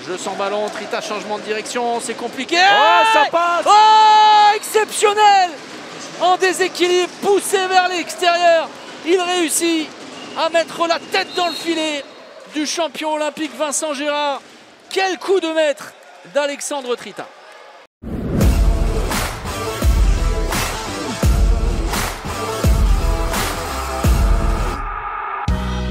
Jeu sans ballon, Trita, changement de direction, c'est compliqué. Oh, ça passe. Oh, exceptionnel. En déséquilibre, poussé vers l'extérieur. Il réussit à mettre la tête dans le filet du champion olympique Vincent Gérard. Quel coup de maître d'Alexandre Trita.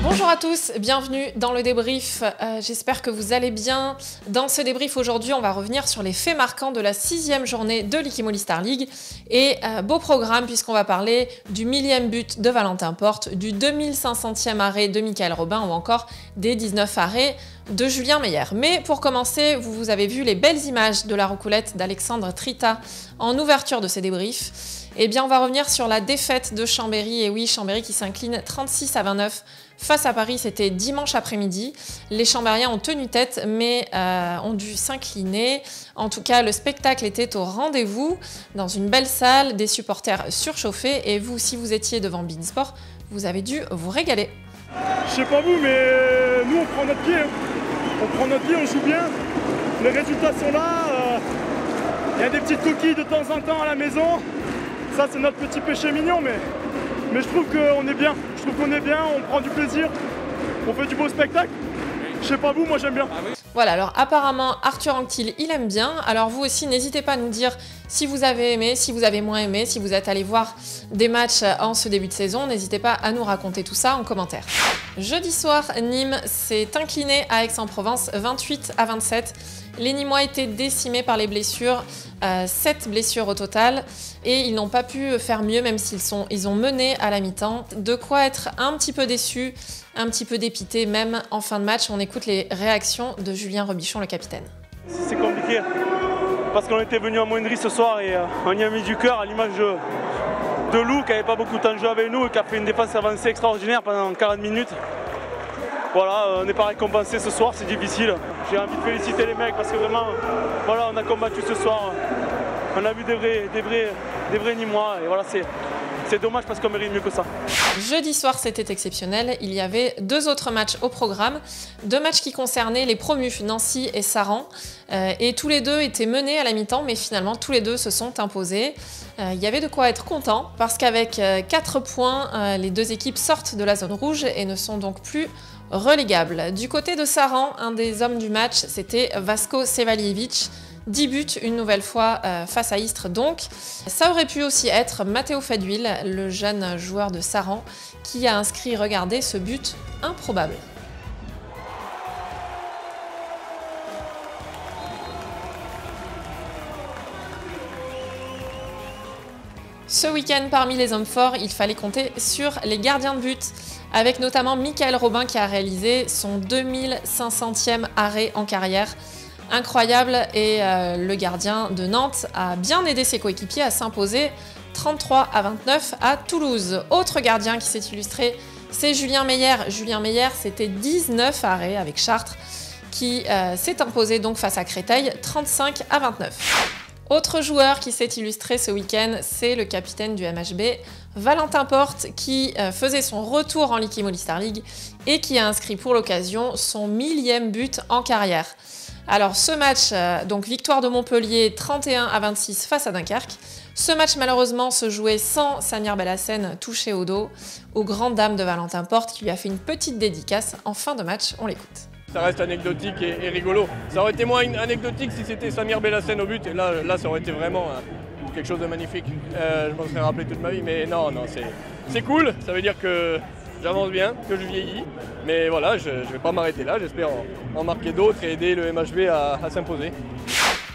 Bonjour à tous, bienvenue dans le débrief. J'espère que vous allez bien. Dans ce débrief aujourd'hui, on va revenir sur les faits marquants de la 6e journée de l'Ikimoli Star League. Et beau programme puisqu'on va parler du 1000e but de Valentin Porte, du 2500e arrêt de Michael Robin ou encore des 19 arrêts de Julien Meyer. Mais pour commencer, vous avez vu les belles images de la roucoulette d'Alexandre Trita en ouverture de ces débriefs. Eh bien, on va revenir sur la défaite de Chambéry. Et oui, Chambéry qui s'incline 36-29 face à Paris. C'était dimanche après-midi. Les Chambériens ont tenu tête, mais ont dû s'incliner. En tout cas, le spectacle était au rendez-vous, dans une belle salle, des supporters surchauffés. Et vous, si vous étiez devant Beansport, vous avez dû vous régaler. Je sais pas vous, mais nous, on prend notre pied. On prend notre pied, on joue bien. Les résultats sont là. Il y a des petites coquilles de temps en temps à la maison. Ça, c'est notre petit péché mignon, mais je trouve qu'on est bien. Je trouve qu'on est bien, on prend du plaisir, on fait du beau spectacle. Je sais pas vous, moi j'aime bien. Voilà, alors apparemment Arthur Anctil, il aime bien. Alors vous aussi, n'hésitez pas à nous dire si vous avez aimé, si vous avez moins aimé, si vous êtes allé voir des matchs en ce début de saison. N'hésitez pas à nous raconter tout ça en commentaire. Jeudi soir, Nîmes s'est incliné à Aix-en-Provence 28-27. Les Nîmois étaient décimés par les blessures, 7 blessures au total, et ils n'ont pas pu faire mieux même s'ils ont mené à la mi-temps. De quoi être un petit peu déçu, un petit peu dépité même en fin de match. On écoute les réactions de Julien Robichon, le capitaine. C'est compliqué, parce qu'on était venu en moindrie ce soir et on y a mis du cœur à l'image de Lou qui n'avait pas beaucoup de temps de jeu avec nous et qui a fait une défense avancée extraordinaire pendant 40 minutes. Voilà, on n'est pas récompensé ce soir, c'est difficile. J'ai envie de féliciter les mecs parce que vraiment, voilà, on a combattu ce soir. On a vu des vrais Nîmois et voilà, c'est dommage parce qu'on mérite mieux que ça. Jeudi soir, c'était exceptionnel. Il y avait 2 autres matchs au programme. 2 matchs qui concernaient les promus, Nancy et Saran. Et tous les deux étaient menés à la mi-temps, mais finalement, tous les deux se sont imposés. Il y avait de quoi être content parce qu'avec 4 points, les 2 équipes sortent de la zone rouge et ne sont donc plus relégables. Du côté de Saran, un des hommes du match, c'était Vasko Sevaljevic. 10 buts une nouvelle fois face à Istres donc. Ça aurait pu aussi être Matteo Fedwil, le jeune joueur de Saran, qui a inscrit, regardez, ce but improbable. Ce week-end, parmi les hommes forts, il fallait compter sur les gardiens de but, avec notamment Michael Robin qui a réalisé son 2500e arrêt en carrière. Incroyable, et le gardien de Nantes a bien aidé ses coéquipiers à s'imposer 33-29 à Toulouse. Autre gardien qui s'est illustré, c'est Julien Meyer. Julien Meyer, c'était 19 arrêts avec Chartres qui s'est imposé donc face à Créteil 35-29. Autre joueur qui s'est illustré ce week-end, c'est le capitaine du MHB, Valentin Porte, qui faisait son retour en l'Ikimoli Star League et qui a inscrit pour l'occasion son 1000e but en carrière. Alors ce match, donc victoire de Montpellier 31-26 face à Dunkerque. Ce match malheureusement se jouait sans Samir Belhassen touché au dos, aux grandes dames de Valentin Porte qui lui a fait une petite dédicace en fin de match. On l'écoute. Ça reste anecdotique et rigolo. Ça aurait été moins anecdotique si c'était Samir Belhassen au but, et là ça aurait été vraiment quelque chose de magnifique. Je m'en serais rappelé toute ma vie, mais non, c'est cool, ça veut dire que j'avance bien, que je vieillis, mais voilà, je ne vais pas m'arrêter là, j'espère en marquer d'autres et aider le MHB à s'imposer.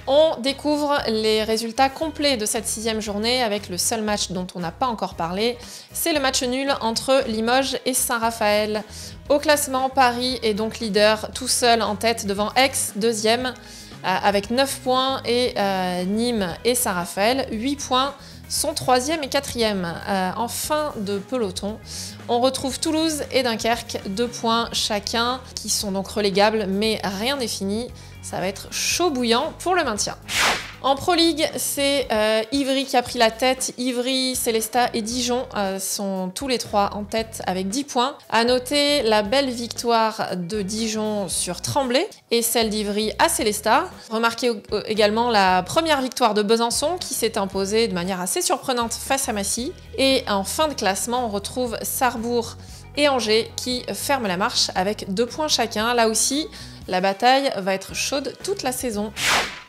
On découvre les résultats complets de cette 6e journée avec le seul match dont on n'a pas encore parlé. C'est le match nul entre Limoges et Saint-Raphaël. Au classement, Paris est donc leader, tout seul en tête devant Aix, 2e, avec 9 points, et Nîmes et Saint-Raphaël, 8 points, sont 3e et 4e. En fin de peloton, on retrouve Toulouse et Dunkerque, 2 points chacun, qui sont donc relégables, mais rien n'est fini. Ça va être chaud bouillant pour le maintien. En Pro League, c'est Ivry qui a pris la tête. Ivry, Célestat et Dijon sont tous les trois en tête avec 10 points. À noter la belle victoire de Dijon sur Tremblay et celle d'Ivry à Célestat. Remarquez également la première victoire de Besançon qui s'est imposée de manière assez surprenante face à Massy. Et en fin de classement, on retrouve Sarrebourg et Angers qui ferment la marche avec 2 points chacun. Là aussi, la bataille va être chaude toute la saison.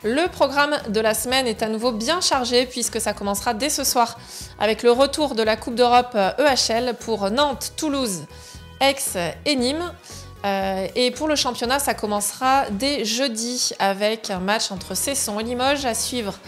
Le programme de la semaine est à nouveau bien chargé puisque ça commencera dès ce soir avec le retour de la Coupe d'Europe EHL pour Nantes, Toulouse, Aix et Nîmes. Et pour le championnat, ça commencera dès jeudi avec un match entre Cesson et Limoges à suivre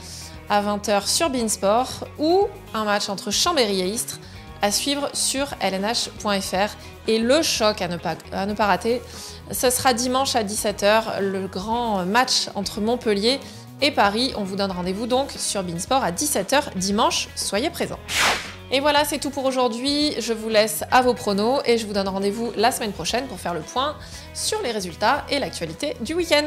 à 20 h sur Beansport ou un match entre Chambéry et Istres à suivre sur lnh.fr. Et le choc à ne pas rater, ce sera dimanche à 17 h, le grand match entre Montpellier et Paris. On vous donne rendez-vous donc sur Beansport à 17 h dimanche, soyez présents. Et voilà, c'est tout pour aujourd'hui. Je vous laisse à vos pronos et je vous donne rendez-vous la semaine prochaine pour faire le point sur les résultats et l'actualité du week-end.